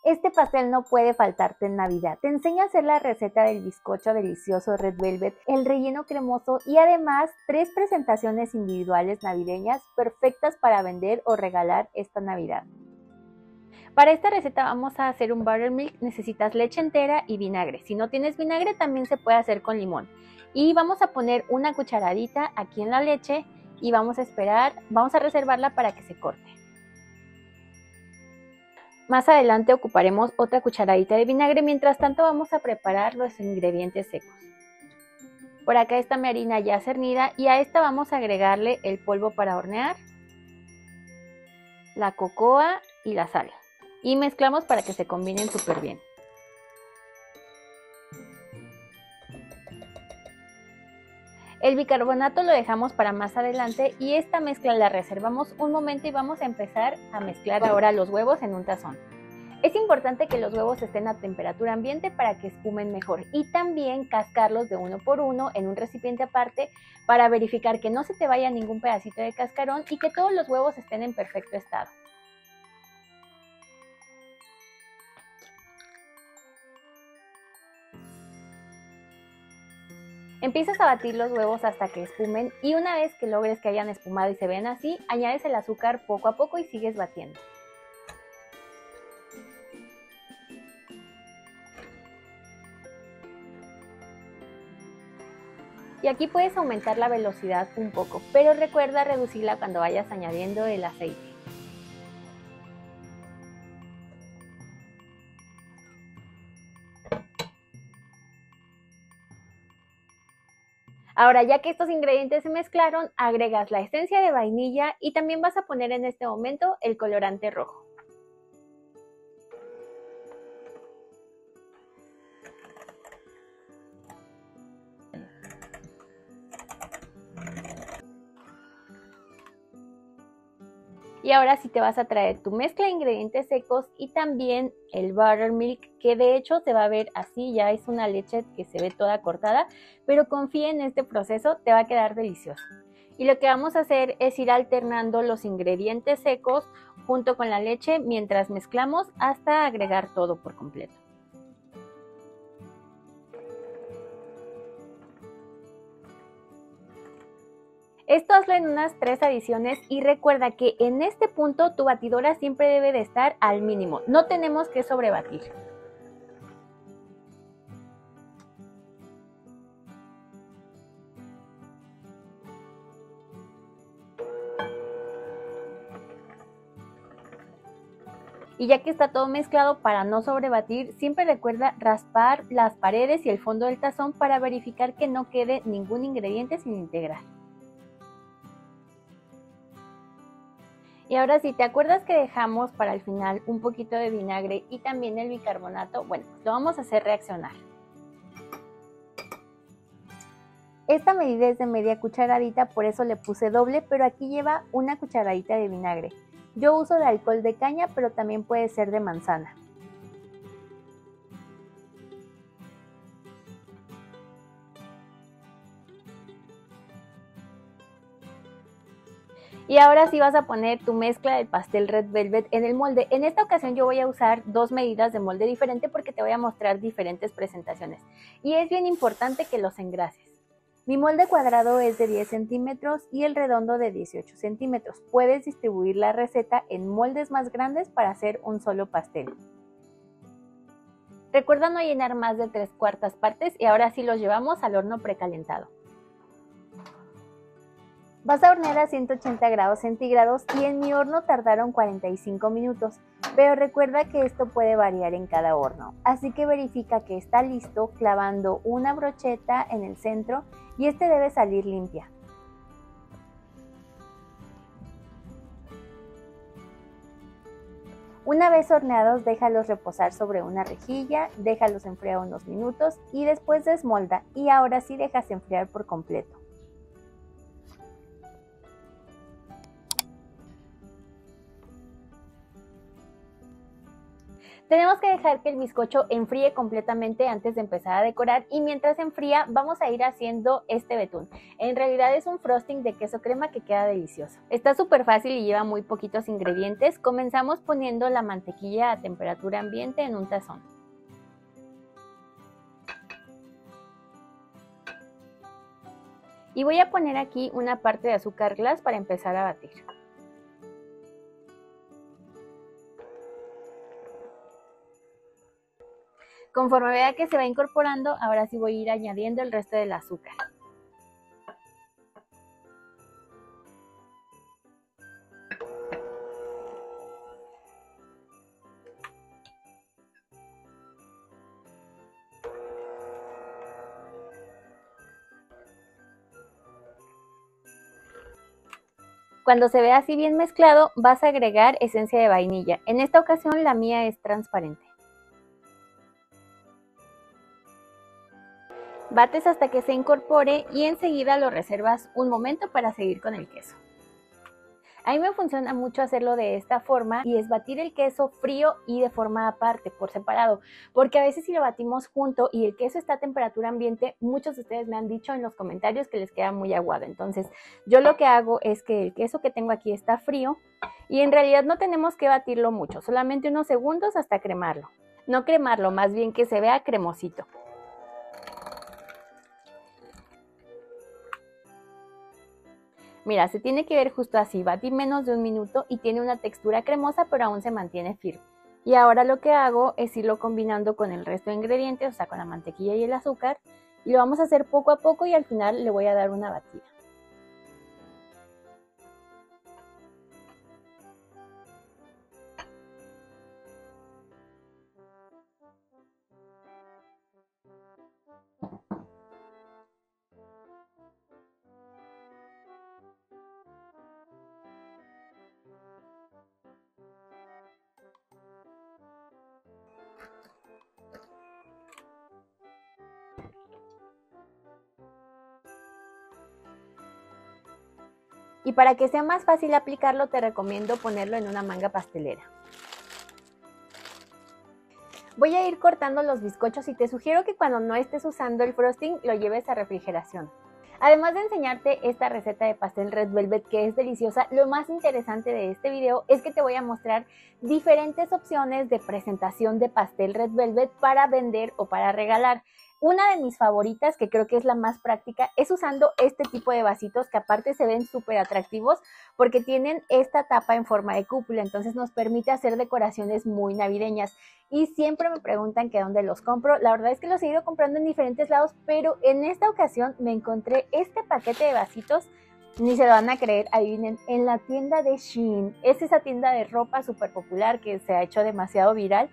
Este pastel no puede faltarte en Navidad. Te enseño a hacer la receta del bizcocho delicioso Red Velvet, el relleno cremoso y además 3 presentaciones individuales navideñas perfectas para vender o regalar esta Navidad. Para esta receta vamos a hacer un buttermilk. Necesitas leche entera y vinagre. Si no tienes vinagre también se puede hacer con limón. Y vamos a poner una cucharadita aquí en la leche y vamos a esperar, vamos a reservarla para que se corte. Más adelante ocuparemos otra cucharadita de vinagre, mientras tanto vamos a preparar los ingredientes secos. Por acá está mi harina ya cernida y a esta vamos a agregarle el polvo para hornear, la cocoa y la sal. Y mezclamos para que se combinen súper bien. El bicarbonato lo dejamos para más adelante y esta mezcla la reservamos un momento y vamos a empezar a mezclar ahora los huevos en un tazón. Es importante que los huevos estén a temperatura ambiente para que espumen mejor y también cascarlos de uno por uno en un recipiente aparte para verificar que no se te vaya ningún pedacito de cascarón y que todos los huevos estén en perfecto estado. Empiezas a batir los huevos hasta que espumen y una vez que logres que hayan espumado y se vean así, añades el azúcar poco a poco y sigues batiendo. Y aquí puedes aumentar la velocidad un poco, pero recuerda reducirla cuando vayas añadiendo el aceite. Ahora, ya que estos ingredientes se mezclaron, agregas la esencia de vainilla y también vas a poner en este momento el colorante rojo. Y ahora sí te vas a traer tu mezcla de ingredientes secos y también el buttermilk, que de hecho se va a ver así, ya es una leche que se ve toda cortada, pero confía en este proceso, te va a quedar delicioso. Y lo que vamos a hacer es ir alternando los ingredientes secos junto con la leche mientras mezclamos hasta agregar todo por completo. Esto hazlo en unas 3 adiciones y recuerda que en este punto tu batidora siempre debe de estar al mínimo, no tenemos que sobrebatir. Y ya que está todo mezclado, para no sobrebatir, siempre recuerda raspar las paredes y el fondo del tazón para verificar que no quede ningún ingrediente sin integrar. Y ahora si te acuerdas que dejamos para el final un poquito de vinagre y también el bicarbonato, bueno, pues lo vamos a hacer reaccionar. Esta medida es de media cucharadita, por eso le puse doble, pero aquí lleva una cucharadita de vinagre. Yo uso de alcohol de caña, pero también puede ser de manzana. Y ahora sí vas a poner tu mezcla del pastel Red Velvet en el molde. En esta ocasión yo voy a usar 2 medidas de molde diferente porque te voy a mostrar diferentes presentaciones. Y es bien importante que los engrases. Mi molde cuadrado es de 10 centímetros y el redondo de 18 centímetros. Puedes distribuir la receta en moldes más grandes para hacer un solo pastel. Recuerda no llenar más de 3/4 partes y ahora sí los llevamos al horno precalentado. Vas a hornear a 180 grados centígrados y en mi horno tardaron 45 minutos, pero recuerda que esto puede variar en cada horno, así que verifica que está listo clavando una brocheta en el centro y este debe salir limpia. Una vez horneados, déjalos reposar sobre una rejilla, déjalos enfriar unos minutos y después desmolda y ahora sí dejas enfriar por completo. Tenemos que dejar que el bizcocho enfríe completamente antes de empezar a decorar y mientras enfría vamos a ir haciendo este betún. En realidad es un frosting de queso crema que queda delicioso. Está súper fácil y lleva muy poquitos ingredientes. Comenzamos poniendo la mantequilla a temperatura ambiente en un tazón. Y voy a poner aquí una parte de azúcar glass para empezar a batir. Conforme vea que se va incorporando, ahora sí voy a ir añadiendo el resto del azúcar. Cuando se vea así bien mezclado, vas a agregar esencia de vainilla. En esta ocasión la mía es transparente. Bates hasta que se incorpore y enseguida lo reservas un momento para seguir con el queso. A mí me funciona mucho hacerlo de esta forma y es batir el queso frío y de forma aparte, por separado, porque a veces si lo batimos junto y el queso está a temperatura ambiente, muchos de ustedes me han dicho en los comentarios que les queda muy aguado. Entonces yo lo que hago es que el queso que tengo aquí está frío y en realidad no tenemos que batirlo mucho, solamente unos segundos hasta cremarlo. No cremarlo, más bien que se vea cremosito. Mira, se tiene que ver justo así, batí menos de un minuto y tiene una textura cremosa pero aún se mantiene firme. Y ahora lo que hago es irlo combinando con el resto de ingredientes, o sea con la mantequilla y el azúcar, y lo vamos a hacer poco a poco y al final le voy a dar una batida. Y para que sea más fácil aplicarlo, te recomiendo ponerlo en una manga pastelera. Voy a ir cortando los bizcochos y te sugiero que cuando no estés usando el frosting lo lleves a refrigeración. Además de enseñarte esta receta de pastel Red Velvet que es deliciosa, lo más interesante de este video es que te voy a mostrar diferentes opciones de presentación de pastel Red Velvet para vender o para regalar. Una de mis favoritas, que creo que es la más práctica, es usando este tipo de vasitos que aparte se ven súper atractivos porque tienen esta tapa en forma de cúpula, entonces nos permite hacer decoraciones muy navideñas. Y siempre me preguntan que dónde los compro. La verdad es que los he ido comprando en diferentes lados, pero en esta ocasión me encontré este paquete de vasitos, ni se lo van a creer, adivinen, en la tienda de Shein. Es esa tienda de ropa súper popular que se ha hecho demasiado viral.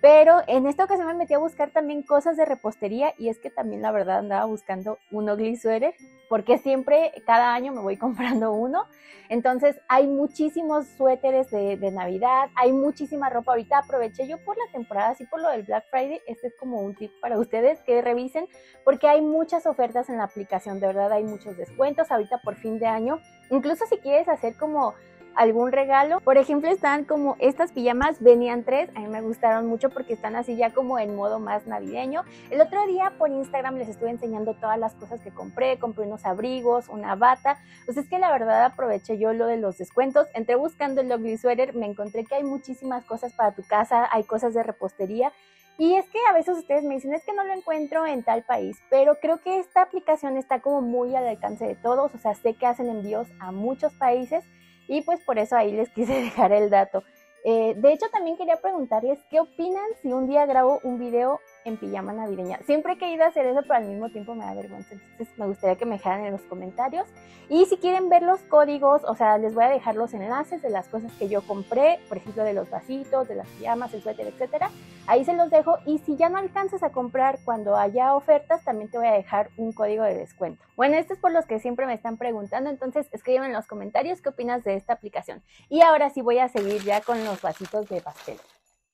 Pero en esta ocasión me metí a buscar también cosas de repostería y es que también la verdad andaba buscando un ugly sweater porque siempre, cada año me voy comprando uno. Entonces hay muchísimos suéteres de Navidad, hay muchísima ropa. Ahorita aproveché yo por la temporada, así por lo del Black Friday. Este es como un tip para ustedes que revisen porque hay muchas ofertas en la aplicación, de verdad hay muchos descuentos ahorita por fin de año. Incluso si quieres hacer como algún regalo. Por ejemplo, están como estas pijamas, venían 3, a mí me gustaron mucho porque están así ya como en modo más navideño. El otro día por Instagram les estuve enseñando todas las cosas que compré unos abrigos, una bata. Pues es que la verdad aproveché yo lo de los descuentos. Entré buscando el ugly sweater, me encontré que hay muchísimas cosas para tu casa, hay cosas de repostería. Y es que a veces ustedes me dicen, es que no lo encuentro en tal país, pero creo que esta aplicación está como muy al alcance de todos, o sea, sé que hacen envíos a muchos países y pues por eso ahí les quise dejar el dato. De hecho, también quería preguntarles qué opinan si un día grabo un video en pijama navideña. Siempre he querido hacer eso, pero al mismo tiempo me da vergüenza. Entonces me gustaría que me dejaran en los comentarios. Y si quieren ver los códigos, o sea, les voy a dejar los enlaces de las cosas que yo compré, por ejemplo, de los vasitos, de las pijamas, el suéter, etcétera. Ahí se los dejo. Y si ya no alcanzas a comprar cuando haya ofertas, también te voy a dejar un código de descuento. Bueno, esto es por los que siempre me están preguntando. Entonces escríbanme en los comentarios qué opinas de esta aplicación. Y ahora sí voy a seguir ya con los vasitos de pastel.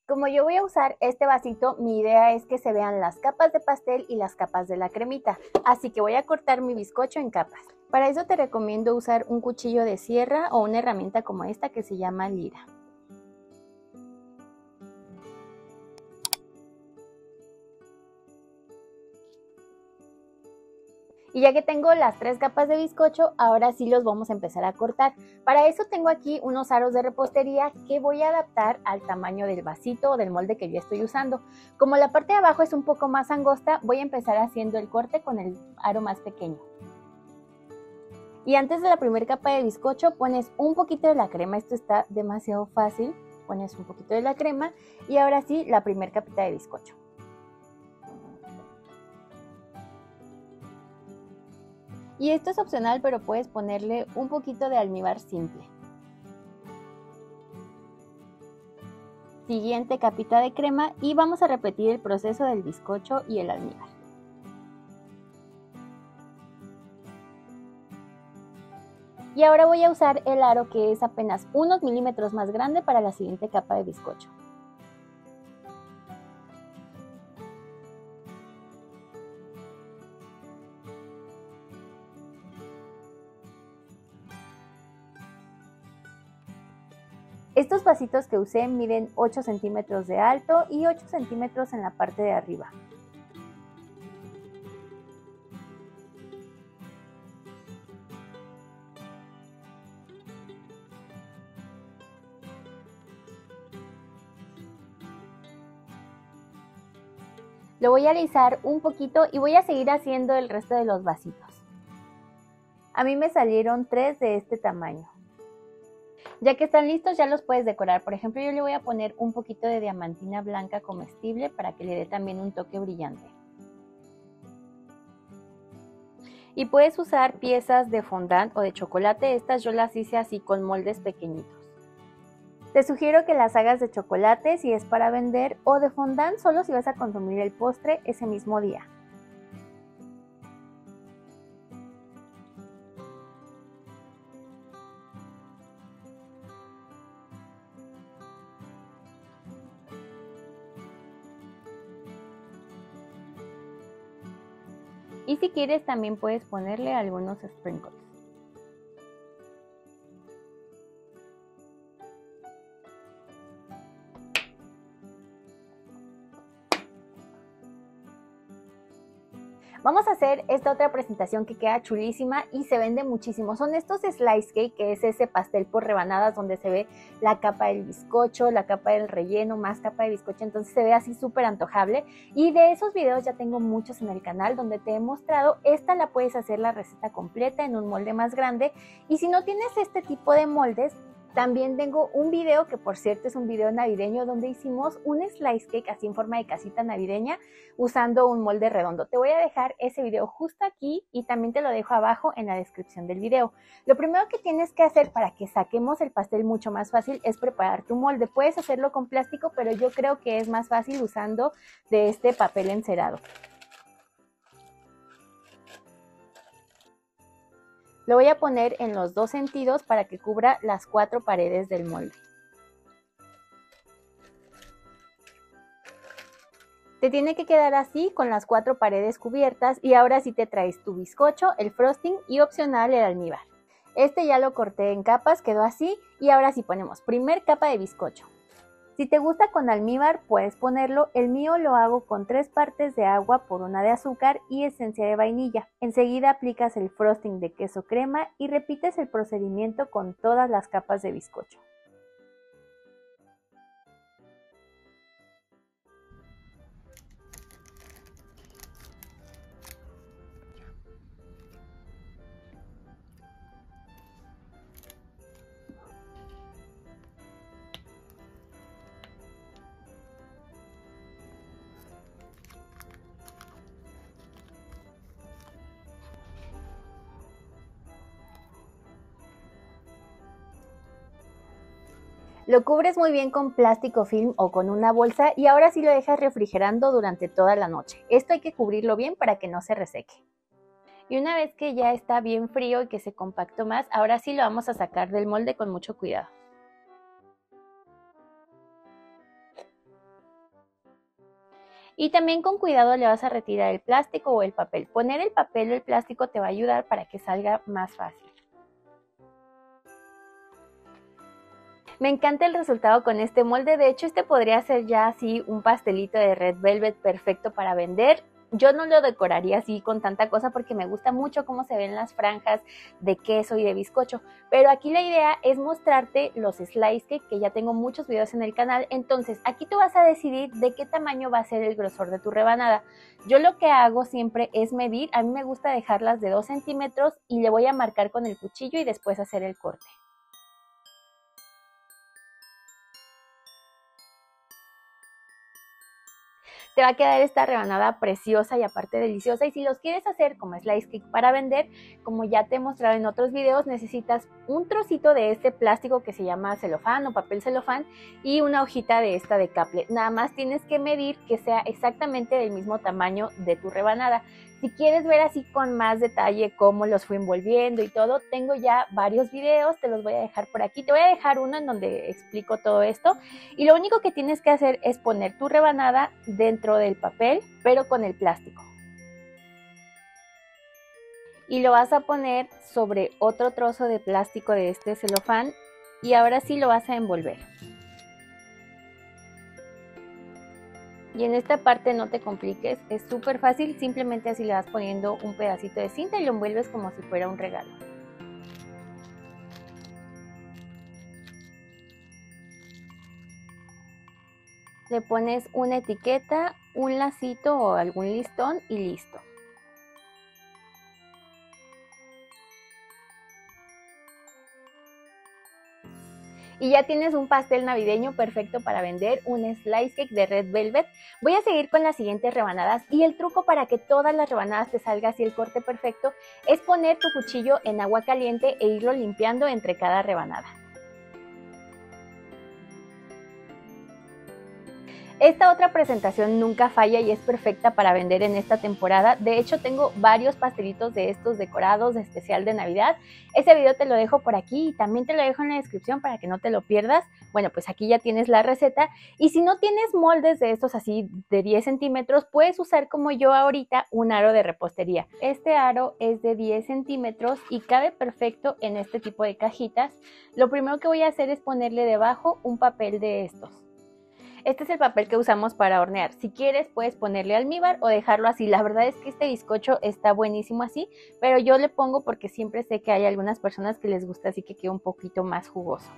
Como yo voy a usar este vasito, mi idea es que se vean las capas de pastel y las capas de la cremita, así que voy a cortar mi bizcocho en capas. Para eso te recomiendo usar un cuchillo de sierra o una herramienta como esta que se llama lira. Y ya que tengo las 3 capas de bizcocho, ahora sí los vamos a empezar a cortar. Para eso tengo aquí unos aros de repostería que voy a adaptar al tamaño del vasito o del molde que yo estoy usando. Como la parte de abajo es un poco más angosta, voy a empezar haciendo el corte con el aro más pequeño. Y antes de la primera capa de bizcocho pones un poquito de la crema, esto está demasiado fácil. Pones un poquito de la crema y ahora sí la primera capita de bizcocho. Y esto es opcional, pero puedes ponerle un poquito de almíbar simple. Siguiente capita de crema y vamos a repetir el proceso del bizcocho y el almíbar. Y ahora voy a usar el aro que es apenas unos milímetros más grande para la siguiente capa de bizcocho. Estos vasitos que usé miden 8 centímetros de alto y 8 centímetros en la parte de arriba. Lo voy a alisar un poquito y voy a seguir haciendo el resto de los vasitos. A mí me salieron 3 de este tamaño. Ya que están listos, ya los puedes decorar. Por ejemplo, yo le voy a poner un poquito de diamantina blanca comestible para que le dé también un toque brillante. Y puedes usar piezas de fondant o de chocolate. Estas yo las hice así con moldes pequeñitos. Te sugiero que las hagas de chocolate si es para vender o de fondant solo si vas a consumir el postre ese mismo día. Y si quieres también puedes ponerle algunos sprinkles. Vamos a hacer esta otra presentación que queda chulísima y se vende muchísimo. Son estos slice cake, que es ese pastel por rebanadas donde se ve la capa del bizcocho, la capa del relleno, más capa de bizcocho, entonces se ve así súper antojable. Y de esos videos ya tengo muchos en el canal donde te he mostrado. Esta la puedes hacer la receta completa en un molde más grande. Y si no tienes este tipo de moldes, también tengo un video, que por cierto es un video navideño, donde hicimos un slice cake así en forma de casita navideña usando un molde redondo. Te voy a dejar ese video justo aquí y también te lo dejo abajo en la descripción del video. Lo primero que tienes que hacer para que saquemos el pastel mucho más fácil es preparar tu molde. Puedes hacerlo con plástico, pero yo creo que es más fácil usando de este papel encerado. Lo voy a poner en los dos sentidos para que cubra las 4 paredes del molde. Te tiene que quedar así con las 4 paredes cubiertas y ahora sí te traes tu bizcocho, el frosting y opcional el almíbar. Este ya lo corté en capas, quedó así y ahora sí ponemos primer capa de bizcocho. Si te gusta con almíbar puedes ponerlo, el mío lo hago con 3 partes de agua por 1 de azúcar y esencia de vainilla. Enseguida aplicas el frosting de queso crema y repites el procedimiento con todas las capas de bizcocho. Lo cubres muy bien con plástico film o con una bolsa y ahora sí lo dejas refrigerando durante toda la noche. Esto hay que cubrirlo bien para que no se reseque. Y una vez que ya está bien frío y que se compactó más, ahora sí lo vamos a sacar del molde con mucho cuidado. Y también con cuidado le vas a retirar el plástico o el papel. Poner el papel o el plástico te va a ayudar para que salga más fácil. Me encanta el resultado con este molde, de hecho este podría ser ya así un pastelito de Red Velvet perfecto para vender. Yo no lo decoraría así con tanta cosa porque me gusta mucho cómo se ven las franjas de queso y de bizcocho, pero aquí la idea es mostrarte los slice cake, que ya tengo muchos videos en el canal. Entonces aquí tú vas a decidir de qué tamaño va a ser el grosor de tu rebanada. Yo lo que hago siempre es medir, a mí me gusta dejarlas de 2 centímetros y le voy a marcar con el cuchillo y después hacer el corte. Te va a quedar esta rebanada preciosa y aparte deliciosa. Y si los quieres hacer como slice cake para vender, como ya te he mostrado en otros videos, necesitas un trocito de este plástico que se llama celofán o papel celofán y una hojita de esta de caple. Nada más tienes que medir que sea exactamente del mismo tamaño de tu rebanada. Si quieres ver así con más detalle cómo los fui envolviendo y todo, tengo ya varios videos, te los voy a dejar por aquí. Te voy a dejar uno en donde explico todo esto. Y lo único que tienes que hacer es poner tu rebanada dentro del papel, pero con el plástico. Y lo vas a poner sobre otro trozo de plástico de este celofán y ahora sí lo vas a envolver. Y en esta parte no te compliques, es súper fácil, simplemente así le vas poniendo un pedacito de cinta y lo envuelves como si fuera un regalo. Le pones una etiqueta, un lacito o algún listón y listo. Y ya tienes un pastel navideño perfecto para vender, un slice cake de Red Velvet. Voy a seguir con las siguientes rebanadas y el truco para que todas las rebanadas te salga así el corte perfecto es poner tu cuchillo en agua caliente e irlo limpiando entre cada rebanada. Esta otra presentación nunca falla y es perfecta para vender en esta temporada. De hecho, tengo varios pastelitos de estos decorados de especial de Navidad. Ese video te lo dejo por aquí y también te lo dejo en la descripción para que no te lo pierdas. Bueno, pues aquí ya tienes la receta. Y si no tienes moldes de estos así de 10 centímetros, puedes usar como yo ahorita un aro de repostería. Este aro es de 10 centímetros y cabe perfecto en este tipo de cajitas. Lo primero que voy a hacer es ponerle debajo un papel de estos. Este es el papel que usamos para hornear. Si quieres puedes ponerle almíbar o dejarlo así. La verdad es que este bizcocho está buenísimo así, pero yo le pongo porque siempre sé que hay algunas personas que les gusta así que quede un poquito más jugoso.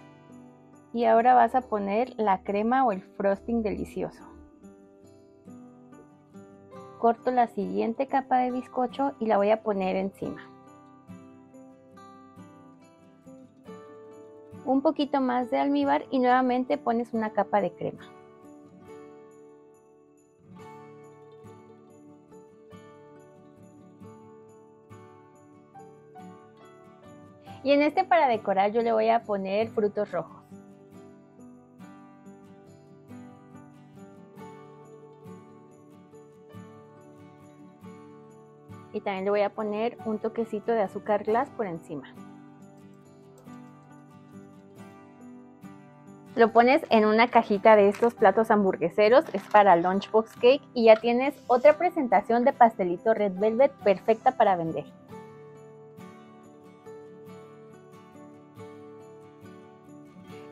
Y ahora vas a poner la crema o el frosting delicioso. Corto la siguiente capa de bizcocho y la voy a poner encima. Un poquito más de almíbar y nuevamente pones una capa de crema. Y en este para decorar yo le voy a poner frutos rojos. Y también le voy a poner un toquecito de azúcar glass por encima. Lo pones en una cajita de estos platos hamburgueseros, es para Lunchbox Cake y ya tienes otra presentación de pastelito Red Velvet perfecta para vender.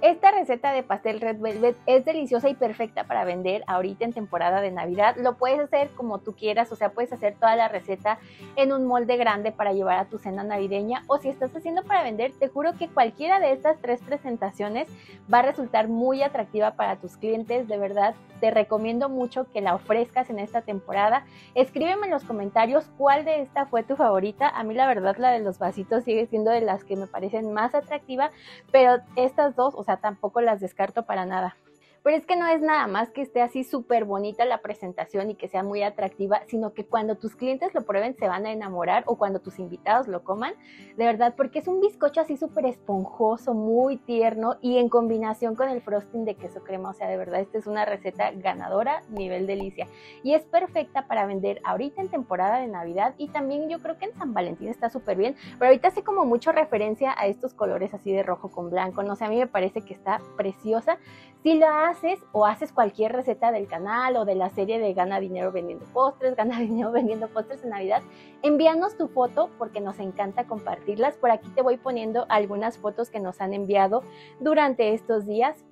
Esta receta de pastel Red Velvet es deliciosa y perfecta para vender ahorita en temporada de Navidad. Lo puedes hacer como tú quieras, o sea, puedes hacer toda la receta en un molde grande para llevar a tu cena navideña, o si estás haciendo para vender, te juro que cualquiera de estas 3 presentaciones va a resultar muy atractiva para tus clientes. De verdad, te recomiendo mucho que la ofrezcas en esta temporada. Escríbeme en los comentarios cuál de esta fue tu favorita. A mí la verdad la de los vasitos sigue siendo de las que me parecen más atractiva, pero estas dos, o sea, tampoco las descarto para nada. Pero es que no es nada más que esté así súper bonita la presentación y que sea muy atractiva, sino que cuando tus clientes lo prueben se van a enamorar, o cuando tus invitados lo coman, de verdad, porque es un bizcocho así súper esponjoso, muy tierno y en combinación con el frosting de queso crema. O sea, de verdad, esta es una receta ganadora, nivel delicia. Y es perfecta para vender ahorita en temporada de Navidad, y también yo creo que en San Valentín está súper bien, pero ahorita hace como mucho referencia a estos colores así de rojo con blanco. No sé, a mí me parece que está preciosa. Si la haces o haces cualquier receta del canal o de la serie de Gana Dinero Vendiendo Postres, Gana Dinero Vendiendo Postres en Navidad, envíanos tu foto porque nos encanta compartirlas. Por aquí te voy poniendo algunas fotos que nos han enviado durante estos días.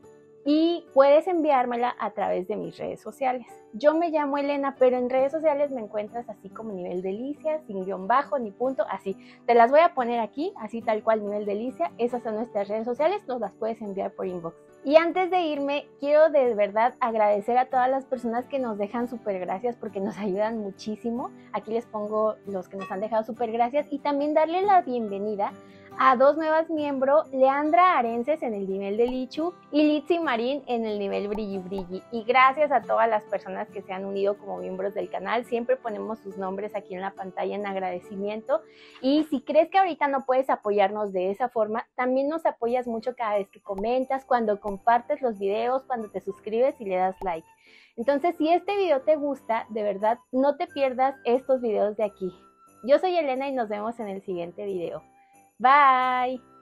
y puedes enviármela a través de mis redes sociales. Yo me llamo Elena, pero en redes sociales me encuentras así como Nivel Delicia, sin guión bajo ni punto, así. Te las voy a poner aquí, así tal cual Nivel Delicia. Esas son nuestras redes sociales, nos las puedes enviar por inbox. Y antes de irme, quiero de verdad agradecer a todas las personas que nos dejan súper gracias porque nos ayudan muchísimo. Aquí les pongo los que nos han dejado súper gracias y también darle la bienvenida a 2 nuevas miembros, Leandra Arences en el nivel de Lichu y Litzy Marín en el nivel Brilli Brilli. Y gracias a todas las personas que se han unido como miembros del canal. Siempre ponemos sus nombres aquí en la pantalla en agradecimiento. Y si crees que ahorita no puedes apoyarnos de esa forma, también nos apoyas mucho cada vez que comentas, cuando compartes los videos, cuando te suscribes y le das like. Entonces, si este video te gusta, de verdad, no te pierdas estos videos de aquí. Yo soy Elena y nos vemos en el siguiente video. Bye.